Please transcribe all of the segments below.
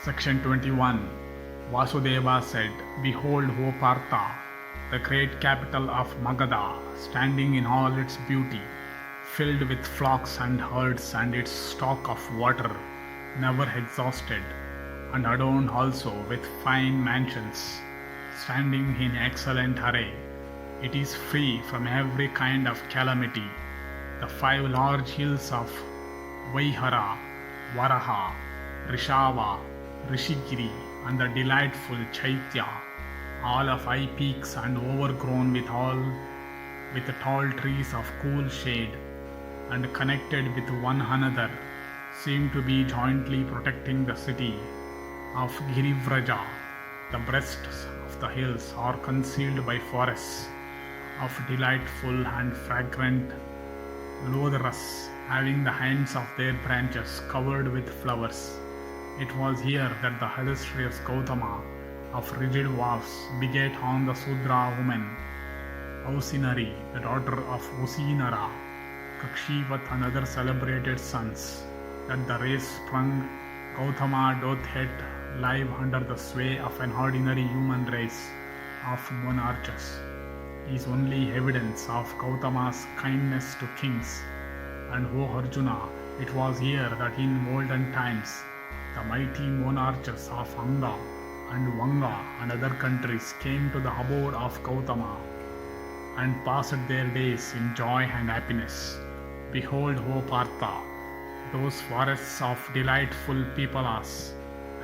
Section 21. Vasudeva said, "Behold, O Partha, the great capital of Magadha, standing in all its beauty, filled with flocks and herds, and its stock of water never exhausted, and adorned also with fine mansions, standing in excellent array. It is free from every kind of calamity. The 5 large hills of Vaihara, Varaha, Rishava, Rishigiri, and the delightful Chaitya, all of high peaks and overgrown with tall trees of cool shade, and connected with one another, seem to be jointly protecting the city of Girivraja. The breasts of the hills are concealed by forests of delightful and fragrant lothras, having the ends of their branches covered with flowers. It was here that the illustrious Gautama of rigid vows begat on the Sudra woman Ausinari, the daughter of Usinara, Kakshivat, and other celebrated sons, that the race sprung Gautama doth yet live under the sway of an ordinary human race of monarchs, is only evidence of Gautama's kindness to kings. And O Arjuna, it was here that in olden times the mighty monarchs of Anga and Vanga and other countries came to the abode of Gautama and passed their days in joy and happiness. Behold, O Partha, those forests of delightful pipalas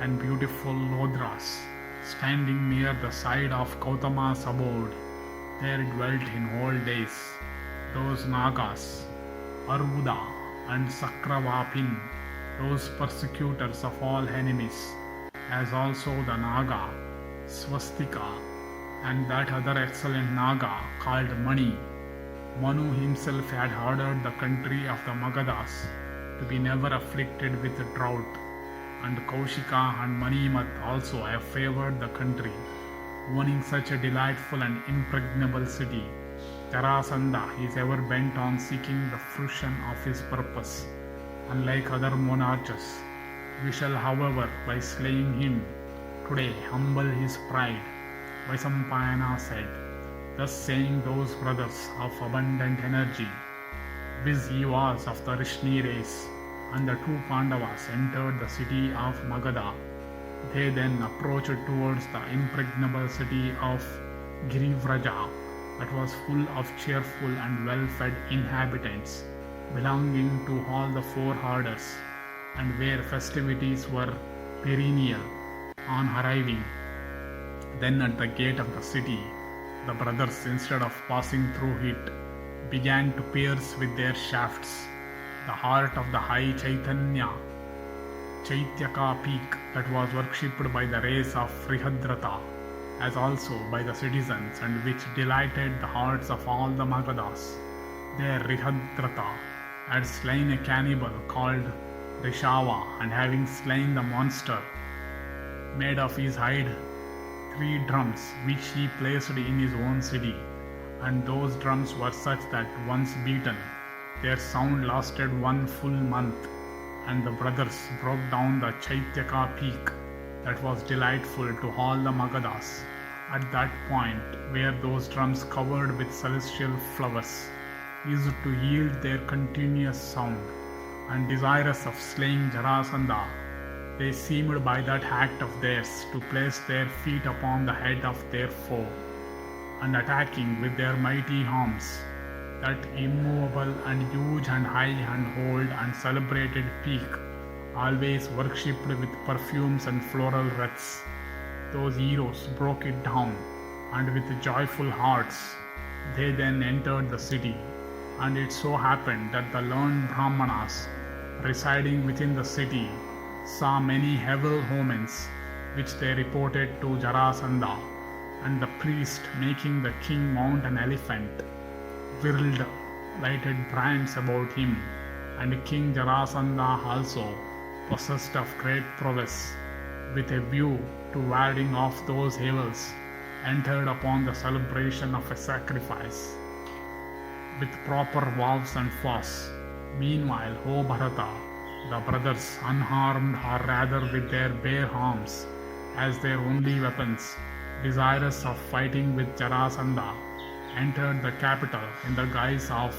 and beautiful lodras, standing near the side of Gautama's abode. There dwelt in old days those Nagas, Arvuda and Sakravapin, those persecutors of all enemies, as also the Naga, Swastika, and that other excellent Naga called Mani. Manu himself had ordered the country of the Magadhas to be never afflicted with drought, and Kaushika and Manimat also have favored the country, owning such a delightful and impregnable city. Jarasandha is ever bent on seeking the fruition of his purpose. Unlike other monarchs, we shall, however, by slaying him, today humble his pride, Vaisampayana said. Thus saying, those brothers of abundant energy, viz. He was of the Rishni race, and the 2 Pandavas entered the city of Magadha. They then approached towards the impregnable city of Girivraja, that was full of cheerful and well-fed inhabitants, belonging to all the 4 orders, and where festivities were perennial. On arriving then at the gate of the city, the brothers, instead of passing through it, began to pierce with their shafts the heart of the high Chaityaka peak that was worshipped by the race of Frihadrata, as also by the citizens, and which delighted the hearts of all the Magadhas. There Rihadrata had slain a cannibal called Rishava, and having slain the monster, made of his hide 3 drums, which he placed in his own city. And those drums were such that, once beaten, their sound lasted 1 full month. And the brothers broke down the Chaityaka peak that was delightful to all the Magadhas, at that point where those drums covered with celestial flowers used to yield their continuous sound. And desirous of slaying Jarasandha, they seemed by that act of theirs to place their feet upon the head of their foe, and attacking with their mighty arms that immovable and huge and high and old and celebrated peak, always worshipped with perfumes and floral wreaths. Those heroes broke it down, and with joyful hearts they then entered the city. And it so happened that the learned Brahmanas residing within the city saw many evil omens, which they reported to Jarasandha, and the priest, making the king mount an elephant, whirled lighted brands about him. And King Jarasandha also, possessed of great prowess, with a view to warding off those evils, entered upon the celebration of a sacrifice with proper vows and fasts. Meanwhile, O Bharata, The brothers, unharmed or rather with their bare arms as their only weapons, desirous of fighting with Jarasandha, entered the capital in the guise of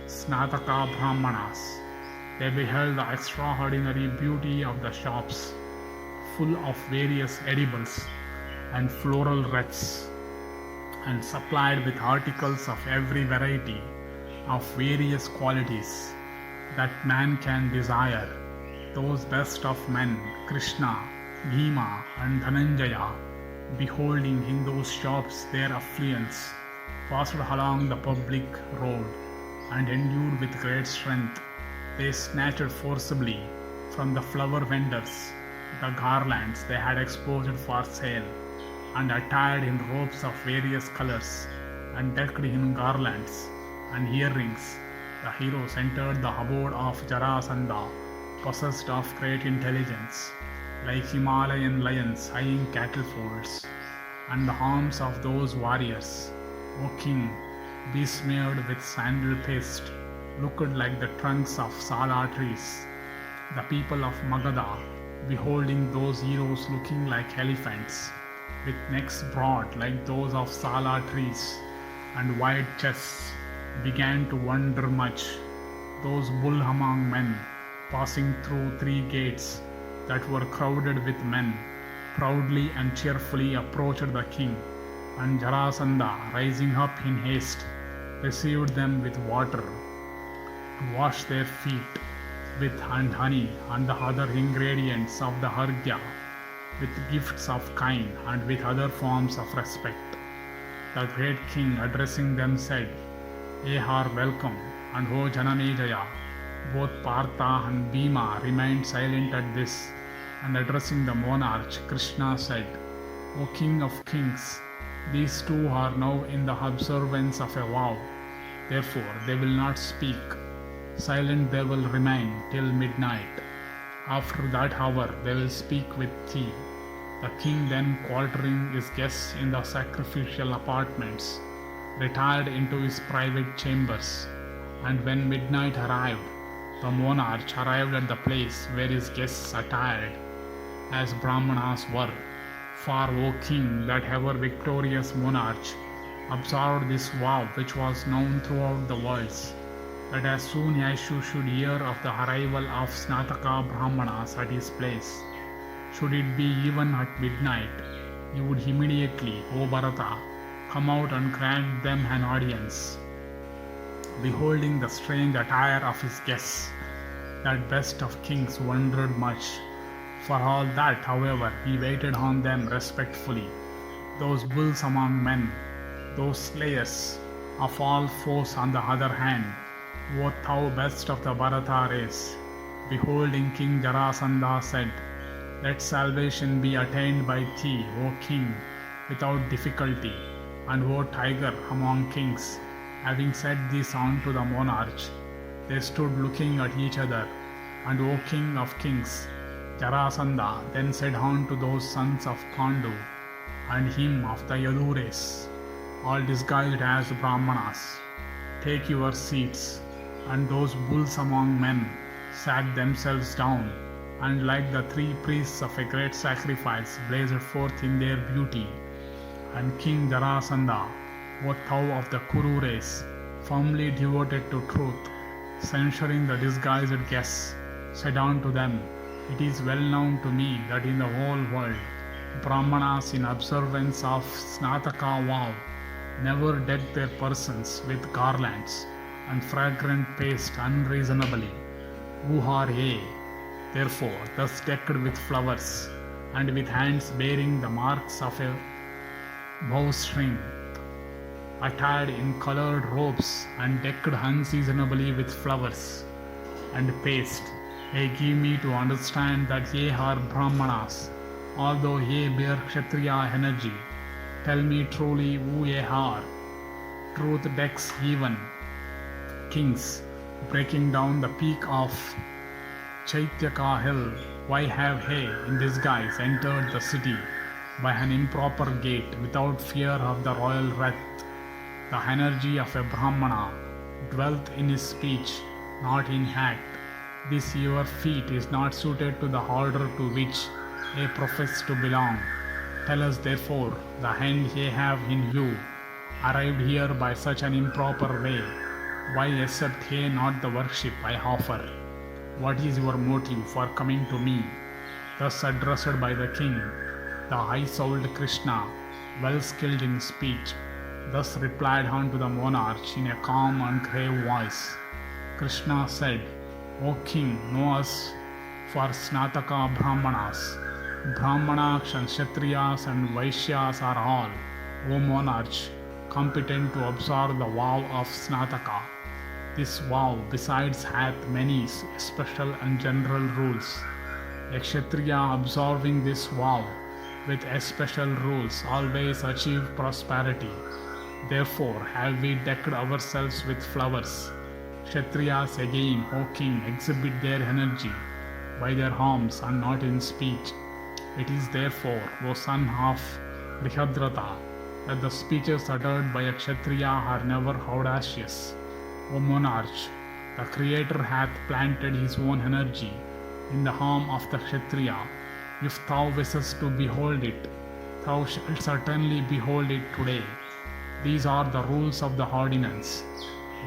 Snataka Brahmanas. They beheld the extraordinary beauty of the shops, full of various edibles and floral wreaths, and supplied with articles of every variety, of various qualities that man can desire. Those best of men, Krishna, Bhima, and Dhananjaya, beholding in those shops their affluence, passed along the public road, and endued with great strength, they snatched forcibly from the flower vendors the garlands they had exposed for sale, and attired in robes of various colors, and decked in garlands and earrings, the heroes entered the abode of Jarasandha, possessed of great intelligence, like Himalayan lions eyeing cattle folds, and the arms of those warriors, O king, besmeared with sandal paste, looked like the trunks of Sala trees. The people of Magadha, beholding those heroes looking like elephants, with necks broad like those of Sala trees, and wide chests, began to wonder much. Those bull among men, passing through 3 gates that were crowded with men, proudly and cheerfully approached the king, and Jarasandha, rising up in haste, received them with water, to wash their feet with and honey and the other ingredients of the Arghya, with gifts of kind and with other forms of respect. The great king, addressing them, said, Ye are welcome, and O Janamejaya. Both Partha and Bhima remained silent at this, and addressing the monarch, Krishna said, O king of kings, these two are now in the observance of a vow. Therefore they will not speak. Silent they will remain till midnight. After that hour they will speak with thee. The king then, quartering his guests in the sacrificial apartments, retired into his private chambers, and when midnight arrived, the monarch arrived at the place where his guests attired as Brahmanas were. For, O king, that ever victorious monarch observed this vow which was known throughout the worlds, that as soon as you should hear of the arrival of Snataka Brahmanas at his place, should it be even at midnight, you would immediately, O Bharata, come out and grant them an audience. Beholding the strange attire of his guests, that best of kings wondered much. For all that, however, he waited on them respectfully. Those bulls among men, those slayers of all foes on the other hand, O thou best of the Bharata race, beholding King Jarasandha, said, Let salvation be attained by thee, O king, without difficulty. And O tiger among kings, having said this unto the monarch, they stood looking at each other. And O king of kings, Jarasandha then said unto those sons of Pandu, and him of the Yadu race, all disguised as Brahmanas, Take your seats. And those bulls among men sat themselves down, and like the 3 priests of a great sacrifice blazed forth in their beauty. And King Jarasandha, O thou of the Kuru race, firmly devoted to truth, censuring the disguised guests, said unto them, It is well known to me that in the whole world, Brahmanas in observance of Snataka vow never deck their persons with garlands and fragrant paste unreasonably. Who are ye, therefore, thus decked with flowers, and with hands bearing the marks of a bowstring, attired in colored robes, and decked unseasonably with flowers and paste? Ye give me to understand that ye are Brahmanas, although ye bear Kshatriya energy. Tell me truly who ye are. Truth decks even kings, breaking down the peak of Chaityaka hill. Why have ye, in disguise, entered the city by an improper gate, without fear of the royal wrath? The energy of a Brahmana dwelt in his speech, not in act. This your feat is not suited to the order to which ye profess to belong. Tell us therefore the end ye have in view, arrived here by such an improper way. Why accept ye not the worship I offer? What is your motive for coming to me? Thus addressed by the king, the high-souled Krishna, well skilled in speech, thus replied unto the monarch in a calm and grave voice. Krishna said, O king, know us for Snataka Brahmanas. Brahmanas and Kshatriyas and Vaishyas are all, O monarch, competent to observe the vow of Snataka. This vow besides hath many special and general rules. A Kshatriya observing this vow with especial rules always achieve prosperity. Therefore have we decked ourselves with flowers. Kshatriyas again, O king, exhibit their energy by their arms and not in speech. It is therefore, O son of Brihadrata, that the speeches uttered by a Kshatriya are never audacious. O monarch, the Creator hath planted his own energy in the arm of the Kshatriya. If thou wishest to behold it, thou shalt certainly behold it today. These are the rules of the ordinance,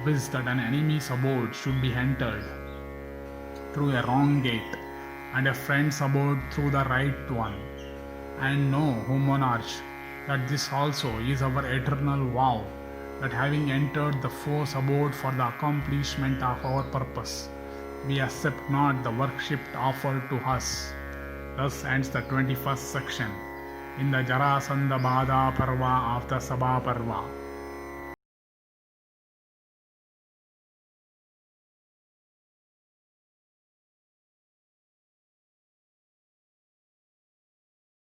viz. That an enemy's abode should be entered through a wrong gate, and a friend's abode through the right one. And know, O monarch, that this also is our eternal vow, that having entered the foe's abode for the accomplishment of our purpose, we accept not the worship offered to us. Thus ends the 21st section in the Jarasandha Bada Parva of the Sabha Parva.